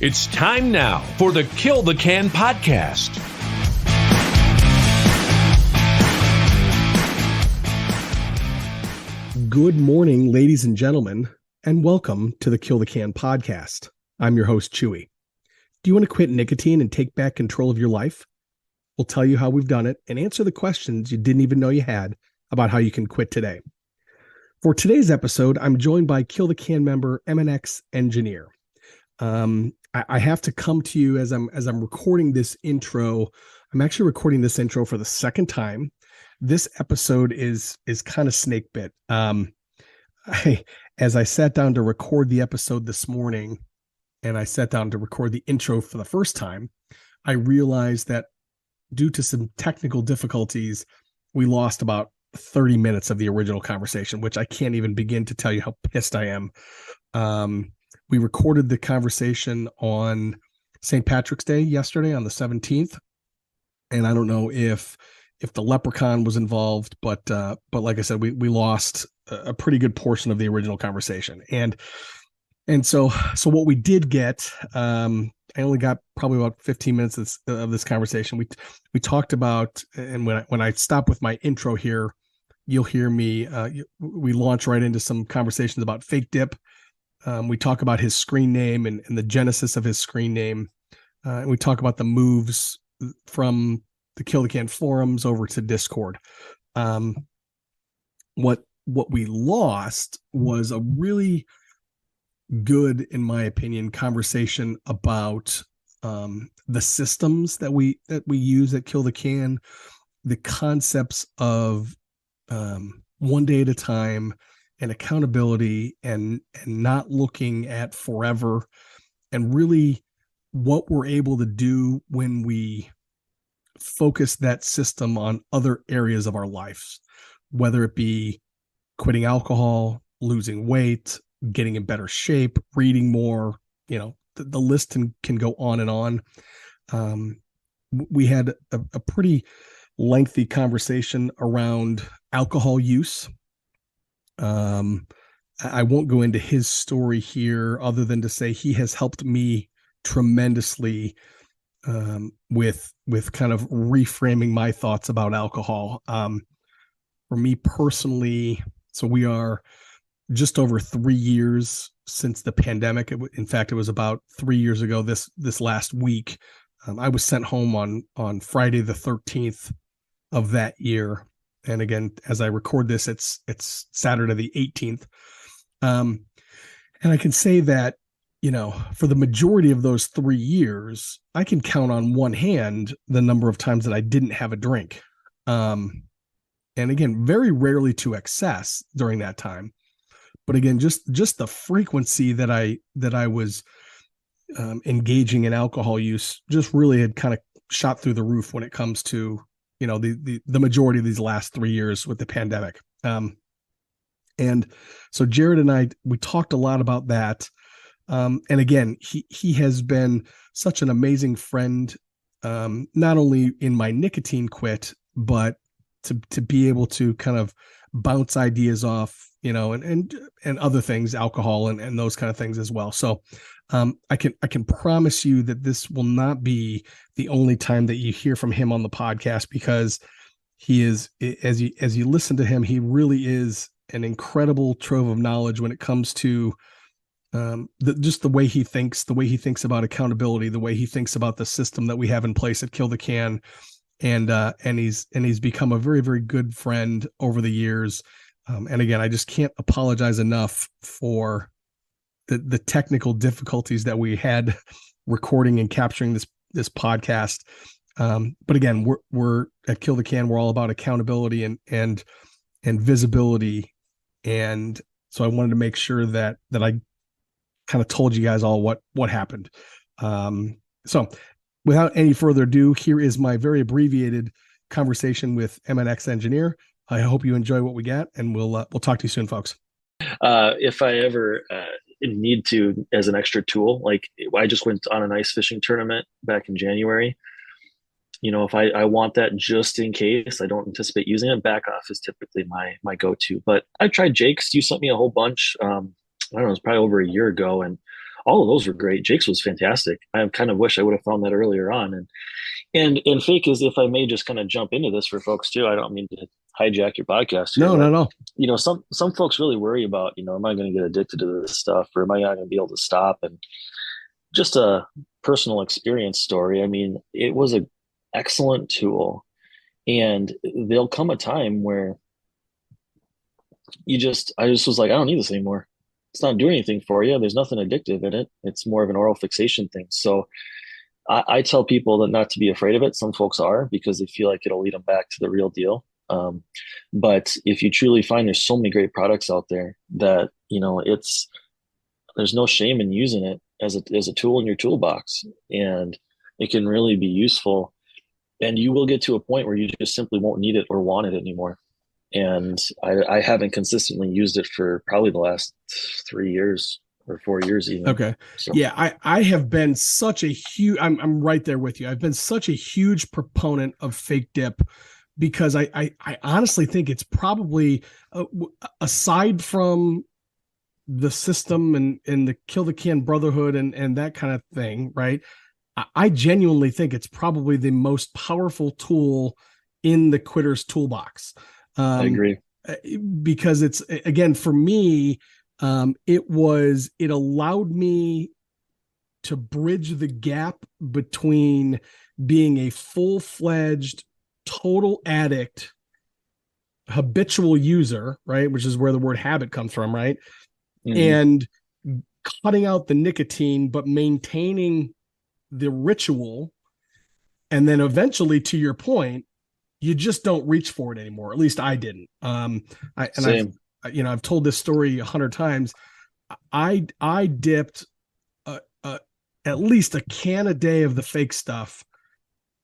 It's time now for the Kill the Can Podcast. Good morning, ladies and gentlemen, and welcome to the Kill the Can Podcast. I'm your host, Chewy. Do you want to quit nicotine and take back control of your life? We'll tell you how we've done it and answer the questions you didn't even know you had about how you can quit today. For today's episode, I'm joined by Kill the Can member MNxEngineer. I have to come to you as I'm recording this intro. I'm actually recording this intro for the second time. This episode is kind of snake bit. As I sat down to record the episode this morning, and I sat down to record the intro for the first time, I realized that due to some technical difficulties, we lost about 30 minutes of the original conversation, which I can't even begin to tell you how pissed I am. We recorded the conversation on St. Patrick's Day yesterday on the 17th. And I don't know if the Leprechaun was involved, but like I said, we lost a pretty good portion of the original conversation. And so what we did get, I only got probably about 15 minutes of this conversation. We talked about, and when I stop with my intro here, you'll hear me. We launch right into some conversations about fake dip. We talk about his screen name and the genesis of his screen name. And we talk about the moves from the Kill the Can forums over to Discord. What we lost was a really good, in my opinion, conversation about the systems that we use at Kill the Can, the concepts of one day at a time and accountability and not looking at forever, and really what we're able to do when we focus that system on other areas of our lives, whether it be quitting alcohol, losing weight, getting in better shape, reading more, the list can go on and on. We had a pretty lengthy conversation around alcohol use. I won't go into his story here other than to say he has helped me tremendously with kind of reframing my thoughts about alcohol. For me personally, so we are just over 3 years since the pandemic. In fact, it was about 3 years ago this last week. I was sent home on Friday the 13th of that year. And again, as I record this, it's Saturday the 18th. And I can say that, for the majority of those 3 years, I can count on one hand the number of times that I didn't have a drink. And again, very rarely to excess during that time. But again, just the frequency that I was engaging in alcohol use just really had kind of shot through the roof when it comes to, the majority of these last 3 years with the pandemic. And so Jared and I, we talked a lot about that. And again, he has been such an amazing friend, not only in my nicotine quit, but to be able to kind of bounce ideas off, and other things, alcohol and those kind of things as well. So I can promise you that this will not be the only time that you hear from him on the podcast, because he is, as you listen to him, he really is an incredible trove of knowledge when it comes to just the way he thinks about accountability, the way he thinks about the system that we have in place at Kill the Can. And he's become a very, very good friend over the years. And again, I just can't apologize enough for the technical difficulties that we had recording and capturing this podcast. But again, we're at Kill the Can. We're all about accountability and visibility. And so I wanted to make sure that I kind of told you guys all what happened. So without any further ado, here is my very abbreviated conversation with MNxEngineer. I hope you enjoy what we got, and we'll talk to you soon, folks. If I ever need to, as an extra tool, like I just went on an ice fishing tournament back in January. If I want that just in case, I don't anticipate using it. Back off is typically my go-to. But I tried Jake's. You sent me a whole bunch. I don't know, it was probably over a year ago, and all of those were great. Jake's was fantastic. I kind of wish I would have found that earlier on. And fake is, if I may just kind of jump into this for folks too. I don't mean to hijack your podcast here, No, but no, no. some folks really worry about, am I going to get addicted to this stuff, or am I not going to be able to stop? And just a personal experience story. I mean, it was an excellent tool, and there'll come a time where I just was like, I don't need this anymore. It's not doing anything for you. There's nothing addictive in it. It's more of an oral fixation thing. So I tell people that not to be afraid of it. Some folks are, because they feel like it'll lead them back to the real deal. But if you truly find, there's so many great products out there that, there's no shame in using it as a tool in your toolbox, and it can really be useful. And you will get to a point where you just simply won't need it or want it anymore. And I haven't consistently used it for probably the last 3 years or 4 years even. Okay. So. Yeah, I have been such a huge, I'm right there with you. I've been such a huge proponent of fake dip, because I honestly think it's probably, aside from the system and the Kill the Can Brotherhood and that kind of thing, right? I genuinely think it's probably the most powerful tool in the quitter's toolbox. I agree. Because it's, again, for me, it allowed me to bridge the gap between being a full-fledged total addict, habitual user, right, which is where the word habit comes from, right, and cutting out the nicotine but maintaining the ritual, and then eventually, to your point, you just don't reach for it anymore. At least I didn't. I've told this story 100 times. I dipped at least a can a day of the fake stuff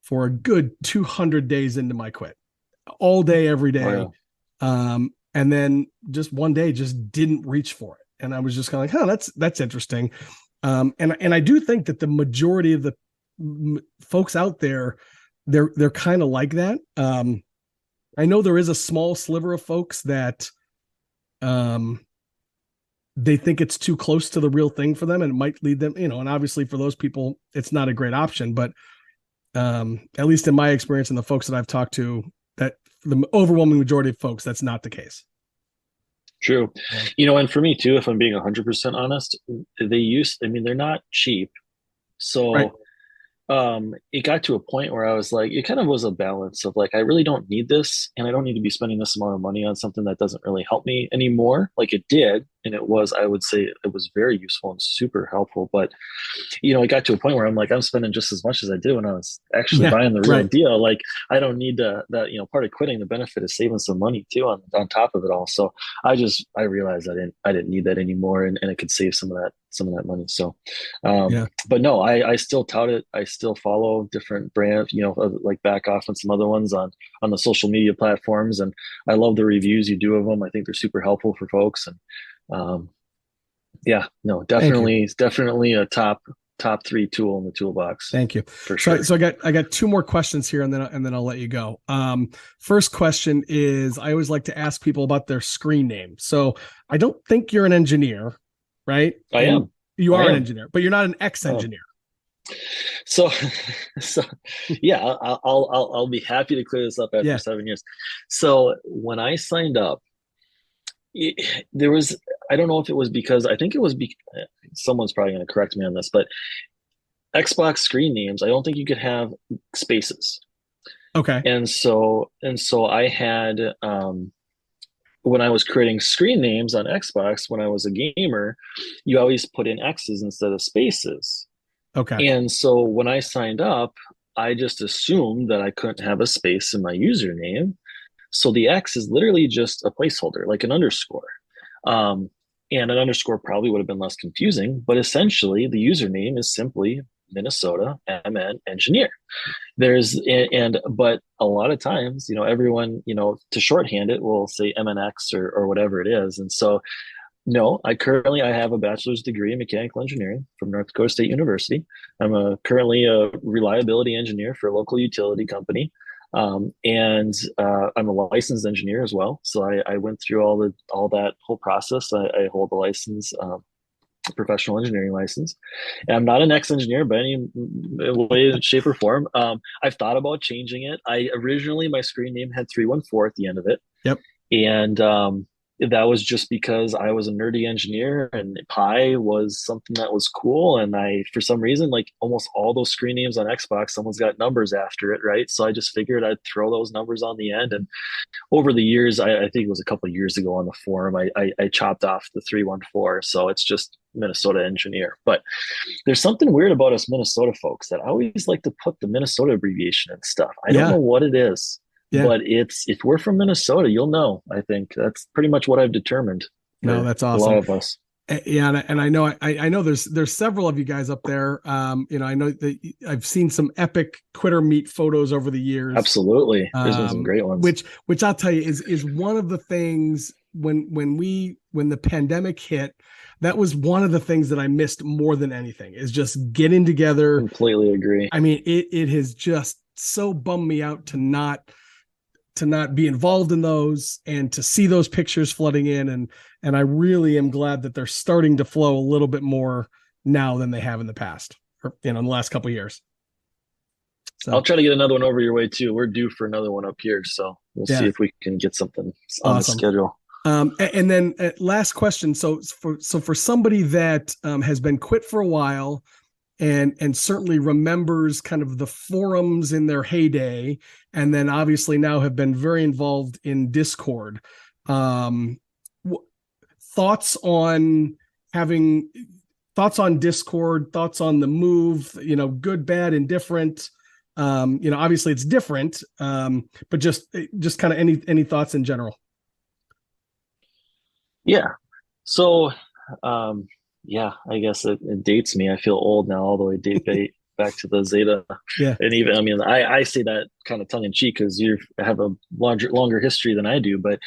for a good 200 days into my quit, all day, every day. Wow. And then just one day just didn't reach for it. And I was just kind of like, that's interesting. And I do think that the majority of the folks out there, they're kind of like that. I know there is a small sliver of folks that they think it's too close to the real thing for them, and it might lead them, and obviously for those people, it's not a great option. But at least in my experience and the folks that I've talked to, that the overwhelming majority of folks, that's not the case. True. Yeah. And for me too, if I'm being 100% honest, they're not cheap. So right. It got to a point where I was like, it kind of was a balance of like, I really don't need this, and I don't need to be spending this amount of money on something that doesn't really help me anymore. Like it did. And I would say it was very useful and super helpful. But, it got to a point where I'm like, I'm spending just as much as I did when I was actually buying the real deal. Like I don't need part of quitting, the benefit is saving some money too on top of it all. So I realized I didn't need that anymore, and it could save some of that money. So, but no, I still tout it. I still follow different brands, like Back Off and some other ones on the social media platforms. And I love the reviews you do of them. I think they're super helpful for folks. And definitely a top 3 tool in the toolbox. Thank you. For sure. So I got 2 more questions here, and then I'll let you go. First question is, I always like to ask people about their screen name. So I don't think you're an engineer, right? I am. You are an engineer, but you're not an ex-engineer. So yeah, I'll be happy to clear this up after 7 years. So when I signed up, there was, I don't know if it was because, I think it was someone's probably going to correct me on this, but Xbox screen names, I don't think you could have spaces. Okay. And so I had, when I was creating screen names on Xbox, when I was a gamer, you always put in X's instead of spaces. Okay. And so when I signed up, I just assumed that I couldn't have a space in my username. So the X is literally just a placeholder, like an underscore. And an underscore probably would have been less confusing, but essentially the username is simply Minnesota MNxEngineer. But a lot of times, everyone, to shorthand it will say MNX or whatever it is. And so, no, I have a bachelor's degree in mechanical engineering from North Dakota State University. I'm currently a reliability engineer for a local utility company. And I'm a licensed engineer as well. So I went through all that whole process. I hold a license professional engineering license. And I'm not an ex-engineer by any way, shape, or form. I've thought about changing it. Originally, my screen name had 314 at the end of it. Yep. And that was just because I was a nerdy engineer and Pi was something that was cool. And for some reason, like almost all those screen names on Xbox, someone's got numbers after it, right? So I just figured I'd throw those numbers on the end. And over the years, I think it was a couple of years ago on the forum, I chopped off the 314. So it's just Minnesota Engineer. But there's something weird about us Minnesota folks that I always like to put the Minnesota abbreviation and stuff. I don't know what it is. Yeah. But if we're from Minnesota, you'll know. I think that's pretty much what I've determined. No, that's awesome. A lot of us. Yeah, and I know there's several of you guys up there. I know that I've seen some epic Twitter meet photos over the years. Absolutely, there's been some great ones. Which I'll tell you is one of the things when the pandemic hit. That was one of the things that I missed more than anything is just getting together. Completely agree. I mean, it has just so bummed me out to not be involved in those and to see those pictures flooding in. And I really am glad that they're starting to flow a little bit more now than they have in the past or, in the last couple of years. So I'll try to get another one over your way too. We're due for another one up here. So we'll see if we can get something on the schedule. And then last question. So for somebody that has been quit for a while, and certainly remembers kind of the forums in their heyday, and then obviously now have been very involved in Discord. Thoughts on Discord, thoughts on the move, good, bad, indifferent. Obviously it's different, but just kind of any thoughts in general. Yeah. So, yeah, I guess it dates me. I feel old now, all the way back to the Zeta. Yeah. And even, I say that kind of tongue in cheek because you have a longer history than I do. But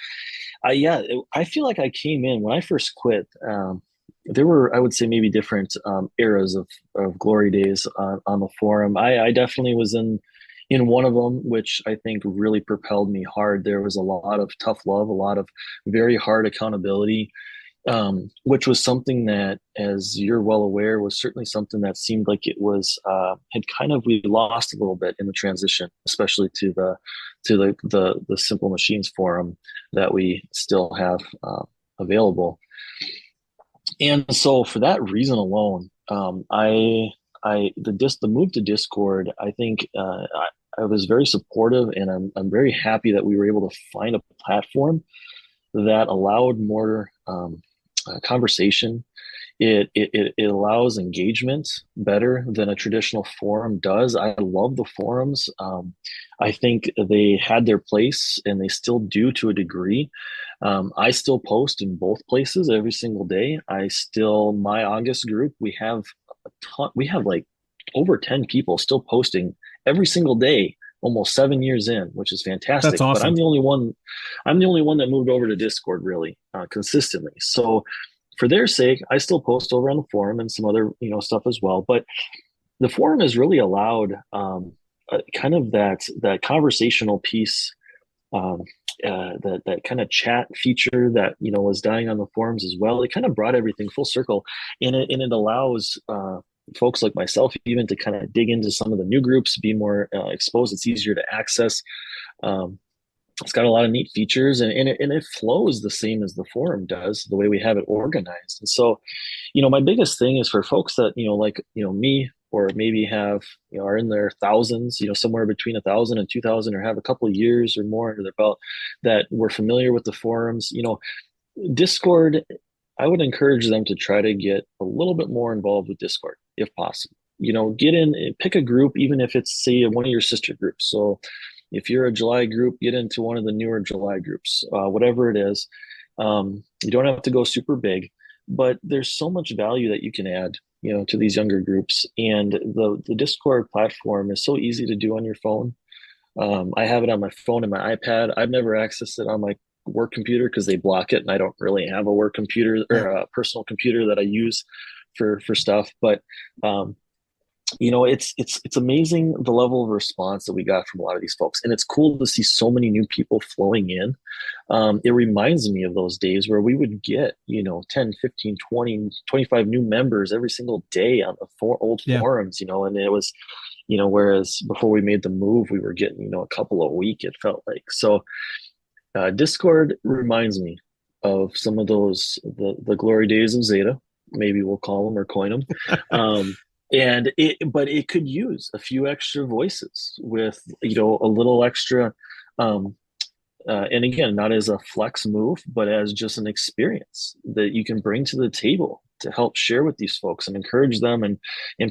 I feel like I came in when I first quit. There were, I would say, maybe different eras of glory days on the forum. I definitely was in one of them, which I think really propelled me hard. There was a lot of tough love, a lot of very hard accountability. Which was something that, as you're well aware, was certainly something that seemed like it was we lost a little bit in the transition, especially to the Simple Machines forum that we still have available. And so, for that reason alone, the move to Discord, I think I was very supportive, and I'm very happy that we were able to find a platform that allowed more conversation. It allows engagement better than a traditional forum does. I love the forums. I think they had their place, and they still do to a degree. I still post in both places every single day. My August group, we have a ton. We have like over 10 people still posting every single day, almost 7 years in, which is fantastic. That's awesome. But I'm the only one that moved over to Discord really consistently. So for their sake, I still post over on the forum and some other stuff as well. But the forum has really allowed kind of that conversational piece, that kind of chat feature that was dying on the forums as well. It kind of brought everything full circle, and it allows folks like myself even to kind of dig into some of the new groups, be more exposed. It's easier to access. It's got a lot of neat features, and it flows the same as the forum does, the way we have it organized. And so, my biggest thing is for folks that, like, me, or maybe have, are in their thousands, somewhere between 1,000 and 2,000, or have a couple of years or more under their belt, that were familiar with the forums, Discord, I would encourage them to try to get a little bit more involved with Discord if possible. Get in, pick a group, even if it's, say, one of your sister groups. So if you're a July group, get into one of the newer July groups, whatever it is. You don't have to go super big, but there's so much value that you can add, to these younger groups. And the Discord platform is so easy to do on your phone. I have it on my phone and my iPad. I've never accessed it on my work computer because they block it, and I don't really have a work computer or a personal computer that I use for stuff. But it's amazing the level of response that we got from a lot of these folks, and it's cool to see so many new people flowing in. It reminds me of those days where we would get 10, 15, 20, 25 new members every single day on the old forums, and it was whereas before we made the move, we were getting a couple a week, it felt like. So Discord reminds me of some of those the glory days of Zeta, maybe we'll call them or coin them. But it could use a few extra voices with, a little extra, and again, not as a flex move, but as just an experience that you can bring to the table to help share with these folks and encourage them and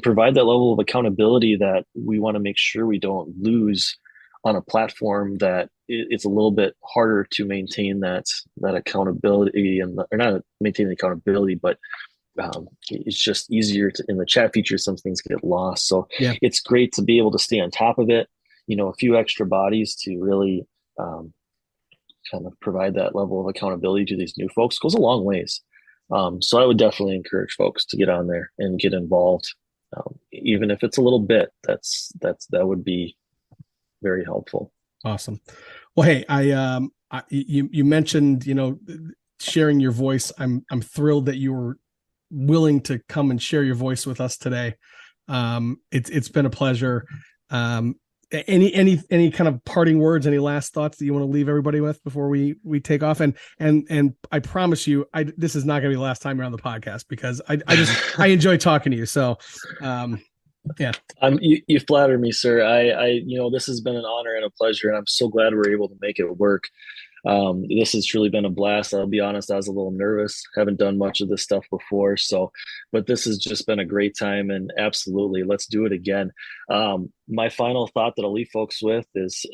provide that level of accountability that we want to make sure we don't lose on a platform that it's a little bit harder to maintain that accountability or not maintain the accountability, but it's just easier in the chat feature, some things get lost. So it's great to be able to stay on top of it, a few extra bodies to really kind of provide that level of accountability to these new folks goes a long ways. So I would definitely encourage folks to get on there and get involved. Even if it's a little bit, that would be very helpful. Awesome. Well, hey, you mentioned, sharing your voice. I'm thrilled that you were willing to come and share your voice with us today. It's been a pleasure. Any kind of parting words, any last thoughts that you want to leave everybody with before we take off? And I promise you, this is not going to be the last time you're on the podcast, because I enjoy talking to you. So, yeah. You flatter me, sir. I this has been an honor and a pleasure, and I'm so glad we're able to make it work. This has truly been a blast. I'll be honest, I was a little nervous. Haven't done much of this stuff before. But this has just been a great time, and absolutely, let's do it again. My final thought that I'll leave folks with is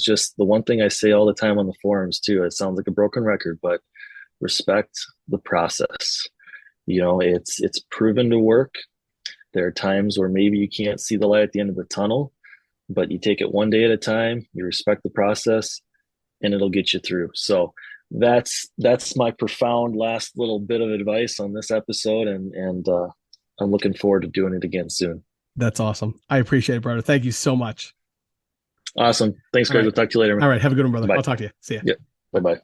just the one thing I say all the time on the forums too. It sounds like a broken record, but respect the process. It's proven to work. There are times where maybe you can't see the light at the end of the tunnel, but you take it one day at a time, you respect the process, and it'll get you through. So that's my profound last little bit of advice on this episode. And I'm looking forward to doing it again soon. That's awesome. I appreciate it, brother. Thank you so much. Awesome. Thanks, guys. We'll talk to you later, man. All right. Have a good one, brother. Bye. I'll talk to you. See ya. Yep. Bye-bye.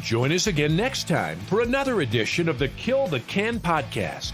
Join us again next time for another edition of the Kill the Can podcast.